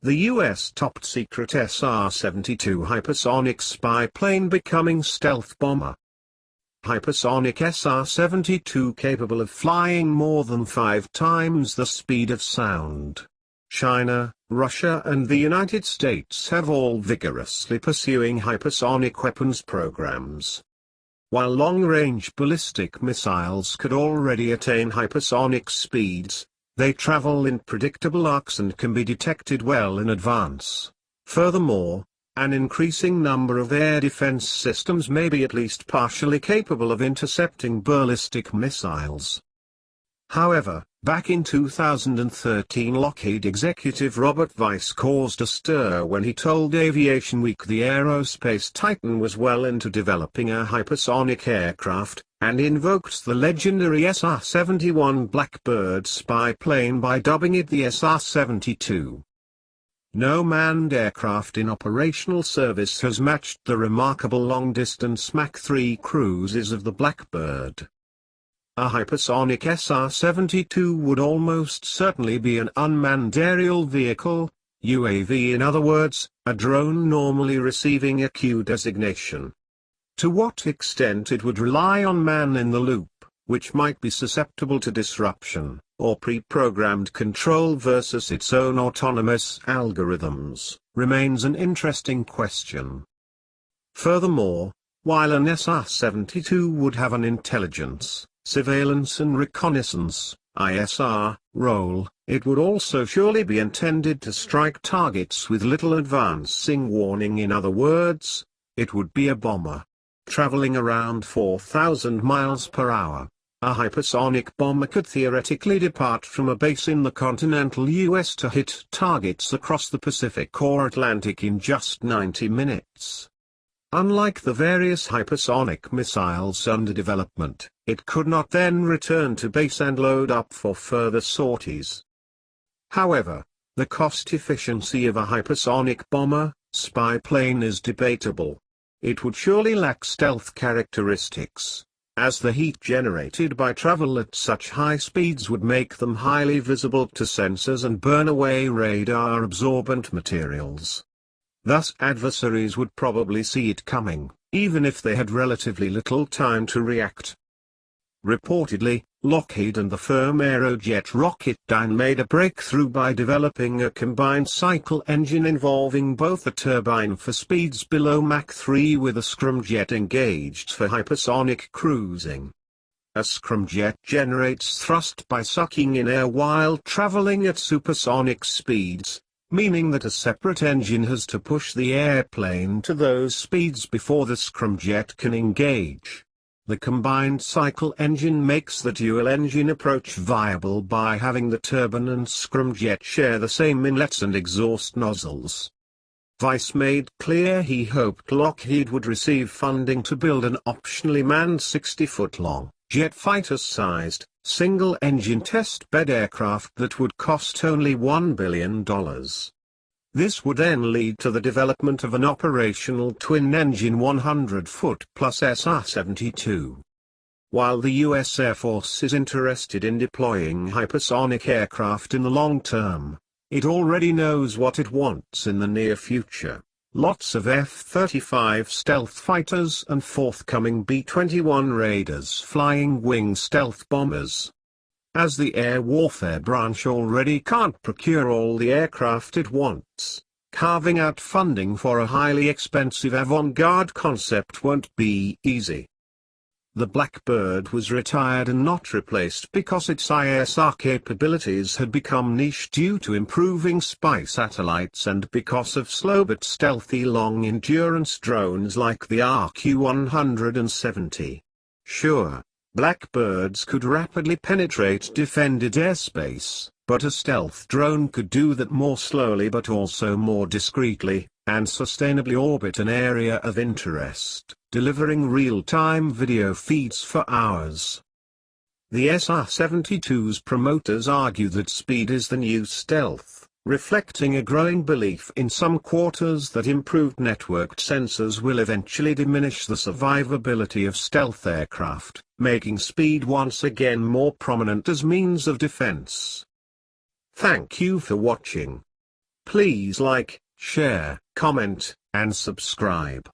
The U.S. top-secret SR-72 hypersonic spy plane becoming stealth bomber. Hypersonic SR-72 capable of flying more than 5 times the speed of sound. China, Russia and the United States have all vigorously pursuing hypersonic weapons programs. While long-range ballistic missiles could already attain hypersonic speeds, they travel in predictable arcs and can be detected well in advance. Furthermore, an increasing number of air defense systems may be at least partially capable of intercepting ballistic missiles. However, back in 2013 Lockheed executive Robert Weiss caused a stir when he told Aviation Week the aerospace titan was well into developing a hypersonic aircraft, and invoked the legendary SR-71 Blackbird spy plane by dubbing it the SR-72. No manned aircraft in operational service has matched the remarkable long-distance Mach 3 cruises of the Blackbird. A hypersonic SR-72 would almost certainly be an unmanned aerial vehicle, UAV in other words, a drone normally receiving a Q designation. To what extent it would rely on man-in-the-loop, which might be susceptible to disruption, or pre-programmed control versus its own autonomous algorithms, remains an interesting question. Furthermore, while an SR-72 would have an intelligence, surveillance and reconnaissance (ISR) role, it would also surely be intended to strike targets with little advancing warning. In other words, it would be a bomber. Traveling around 4,000 miles per hour, a hypersonic bomber could theoretically depart from a base in the continental US to hit targets across the Pacific or Atlantic in just 90 minutes. Unlike the various hypersonic missiles under development, it could not then return to base and load up for further sorties. However, the cost efficiency of a hypersonic bomber, spy plane is debatable. It would surely lack stealth characteristics, as the heat generated by travel at such high speeds would make them highly visible to sensors and burn away radar-absorbent materials. Thus adversaries would probably see it coming, even if they had relatively little time to react. Reportedly, Lockheed and the firm Aerojet Rocketdyne made a breakthrough by developing a combined cycle engine involving both a turbine for speeds below Mach 3 with a scramjet engaged for hypersonic cruising. A scramjet generates thrust by sucking in air while traveling at supersonic speeds, meaning that a separate engine has to push the airplane to those speeds before the scramjet can engage. The combined cycle engine makes the dual-engine approach viable by having the turbine and scramjet share the same inlets and exhaust nozzles. Weiss made clear he hoped Lockheed would receive funding to build an optionally manned 60-foot-long, jet fighter-sized, single-engine test-bed aircraft that would cost only $1 billion. This would then lead to the development of an operational twin-engine 100-foot-plus SR-72. While the U.S. Air Force is interested in deploying hypersonic aircraft in the long term, it already knows what it wants in the near future: lots of F-35 stealth fighters and forthcoming B-21 Raiders flying wing stealth bombers. As the air warfare branch already can't procure all the aircraft it wants, carving out funding for a highly expensive avant-garde concept won't be easy. The Blackbird was retired and not replaced because its ISR capabilities had become niche due to improving spy satellites and because of slow but stealthy long-endurance drones like the RQ-170. Sure, Blackbirds could rapidly penetrate defended airspace, but a stealth drone could do that more slowly but also more discreetly, and sustainably orbit an area of interest, delivering real-time video feeds for hours. The SR-72's promoters argue that speed is the new stealth, reflecting a growing belief in some quarters that improved networked sensors will eventually diminish the survivability of stealth aircraft, making speed once again more prominent as means of defense. Thank you for watching. Please like, share, comment, and subscribe.